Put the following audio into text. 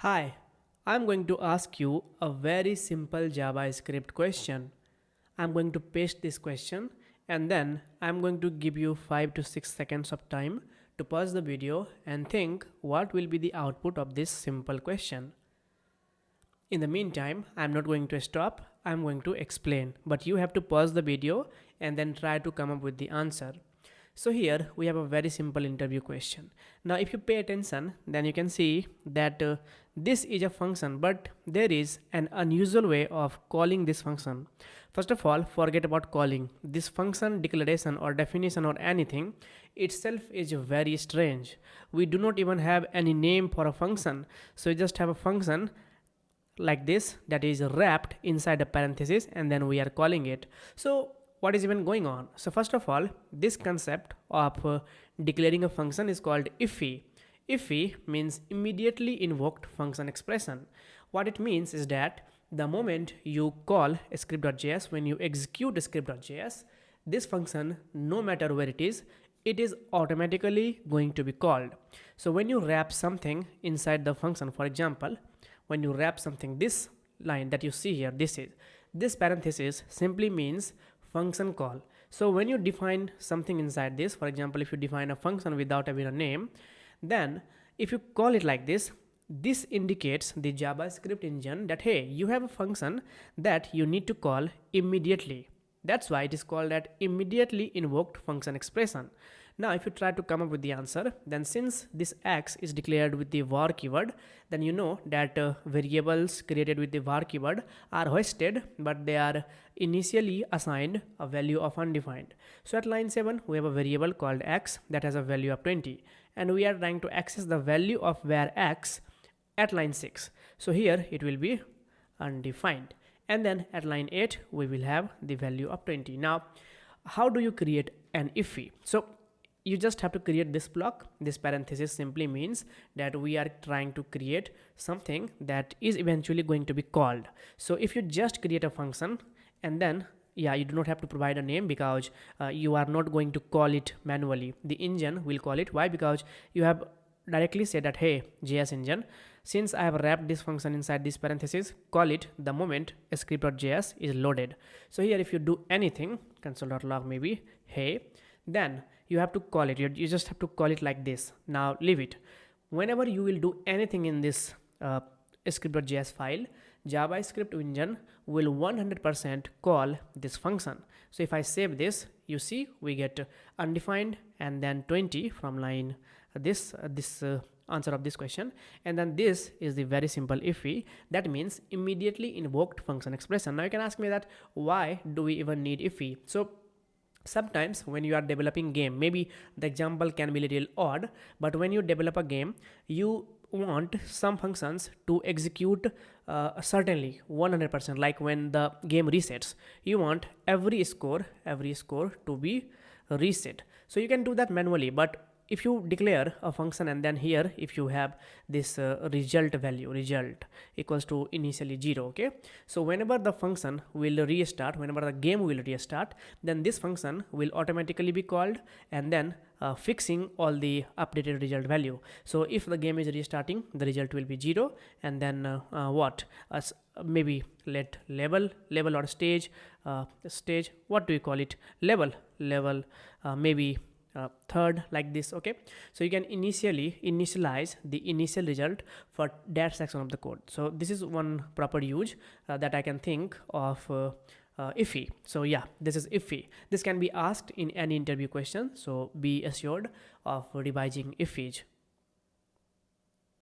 Hi, I'm going to ask you a very simple JavaScript question. I'm going to paste this question and then I'm going to give you 5 to 6 seconds of time to pause the video and think what will be the output of this simple question. In the meantime, I'm not going to stop, I'm going to explain, but you have to pause the video and then try to come up with the answer. So here we have a very simple interview question. Now if you pay attention, then you can see that this is a function, but there is an unusual way of calling this function. First of all, forget about calling. This function declaration or definition or anything itself is very strange. We do not even have any name for a function. So we just have a function like this that is wrapped inside a parenthesis and then we are calling it. So what is even going on? So first of all, this concept of declaring a function is called IIFE. IIFE means immediately invoked function expression. What it means is that the moment you call script.js, when you execute script.js, this function, no matter where it is automatically going to be called. So when you wrap something inside the function, for example, when you wrap something, this line that you see here, this parenthesis simply means function call. So when you define something inside this, for example, if you define a function without having a name, then if you call it like this, this indicates the JavaScript engine that hey, you have a function that you need to call immediately. That's why it is called that immediately invoked function expression. Now if you try to come up with the answer, then since this x is declared with the var keyword, then you know that variables created with the var keyword are hoisted, but they are initially assigned a value of undefined. So at line 7 we have a variable called x that has a value of 20, and we are trying to access the value of var x at line 6. So here it will be undefined, and then at line 8 we will have the value of 20. Now how do you create an IIFE? So you just have to create this block. This parenthesis simply means that we are trying to create something that is eventually going to be called. So if you just create a function and then you do not have to provide a name because you are not going to call it manually. The engine will call it. Why? Because you have directly said that hey, JS engine, since I have wrapped this function inside this parenthesis, call it the moment script.js is loaded. So here if you do anything, console.log maybe hey, then you have to call it. You just have to call it like this. Now leave it. Whenever you will do anything in this script.js file, JavaScript engine will 100% call this function. So if I save this, you see we get undefined and then 20 from line this answer of this question, and then this is the very simple IIFE, that means immediately invoked function expression. Now you can ask me that why do we even need IIFE? So sometimes when you are developing game, maybe the example can be a little odd, but when you develop a game, you want some functions to execute certainly 100%. Like when the game resets, you want every score to be reset. So you can do that manually, but if you declare a function and then here if you have this result equals to initially 0, okay, so whenever the function will restart, whenever the game will restart, then this function will automatically be called and then fixing all the updated result value. So if the game is restarting, the result will be 0, and then maybe let level or stage, what do you call it, level maybe third, like this. Okay, so you can initialize the initial result for that section of the code. So this is one proper use that I can think of IIFE. So yeah, this is IIFE. This can be asked in any interview question, so be assured of revising IIFE.